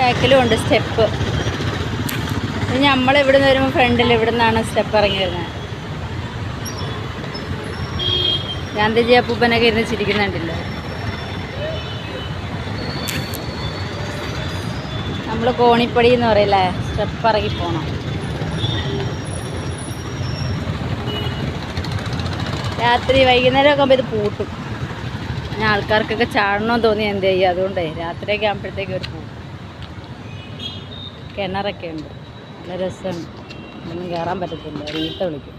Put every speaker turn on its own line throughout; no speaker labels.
ബാക്കിലും ഉണ്ട് സ്റ്റെപ്പ്. ഇനി നമ്മളിവിടെ നിന്ന് വരുമ്പോൾ ഫ്രണ്ടിൽ ഇവിടെ നിന്നാണ് സ്റ്റെപ്പ് ഇറങ്ങി വരുന്നത്. ഗാന്ധിജി അപ്പൂപ്പനൊക്കെ ഇരുന്ന് ചിരിക്കുന്നുണ്ടല്ലോ. നമ്മൾ കോണിപ്പടി എന്ന് പറയില്ലേ, സ്റ്റെപ്പ് ഇറങ്ങി പോകണം. രാത്രി വൈകുന്നേരമൊക്കെ ആകുമ്പോൾ ഇത് പൂട്ടും. പിന്നെ ആൾക്കാർക്കൊക്കെ ചാടണമെന്ന് തോന്നി എന്ത് ചെയ്യും, അതുകൊണ്ടേ രാത്രിയൊക്കെ ആകുമ്പോഴത്തേക്ക് ഒരു പൂട്ടും. കിണറൊക്കെ ഉണ്ട്, നല്ല രസമാണ്. ഒന്നും കയറാൻ പറ്റത്തില്ല, റീത്ത വിളിക്കും.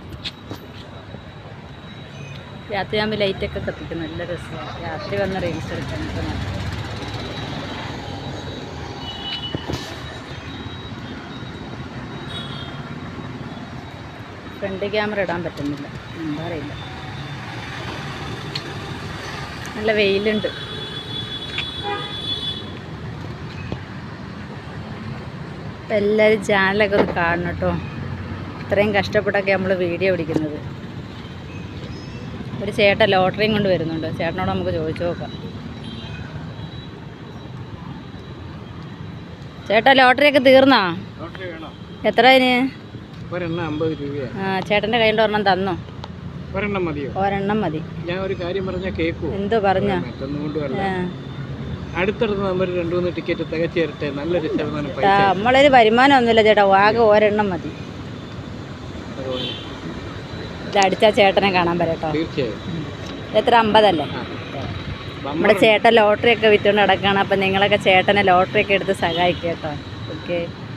രാത്രിയാകുമ്പോൾ ലൈറ്റൊക്കെ കത്തിക്കും, നല്ല രസമാണ്. രാത്രി വന്ന് റീൽസ് എടുക്കാനൊക്കെ നല്ല. ഫ്രണ്ട് ക്യാമറ ഇടാൻ പറ്റുന്നില്ല, എന്താ അറിയില്ല. നല്ല വെയിലുണ്ട്. അപ്പം എല്ലാവരും ചാനലൊക്കെ ഒന്ന് കാണണം കേട്ടോ. ഇത്രയും കഷ്ടപ്പെട്ടൊക്കെ നമ്മൾ വീഡിയോ പിടിക്കുന്നത്. ഒരു ചേട്ടൻ ലോട്ടറിയും കൊണ്ട് വരുന്നുണ്ട്. ചേട്ടനോട് നമുക്ക് ചോദിച്ചു നോക്കാം. ചേട്ടാ, ലോട്ടറിയൊക്കെ തീർന്നാ? എത്ര അതിന്? ചേട്ടൻ്റെ കയ്യിൽ ഒരെണ്ണം തന്നോ? ഒരെണ്ണം മതി.
ഞാൻ ഒരു കാര്യം പറഞ്ഞാൽ കേൾക്കൂ.
എന്തോ പറഞ്ഞോ?
അടുത്തടുത്ത് നമ്മൾ 2-3 ടിക്കറ്റ് തികച്ചു തരട്ടെ. നല്ലൊരു ശതമാനം പൈസ.
നമ്മളൊരു വരുമാനം ഒന്നുമില്ല ചേട്ടാ, ആകെ ഒരെണ്ണം മതി. ഇത് അടിച്ചാൽ ചേട്ടനെ കാണാൻ പറ്റട്ടോ.
തീർച്ചയായും.
എത്ര? 50 അല്ലേ? നമ്മുടെ ചേട്ടൻ ലോട്ടറി ഒക്കെ വിറ്റുകൊണ്ട് നടക്കുകയാണ്. അപ്പം നിങ്ങളൊക്കെ ചേട്ടനെ ലോട്ടറി ഒക്കെ എടുത്ത് സഹായിക്കുക കേട്ടോ. ഓക്കെ.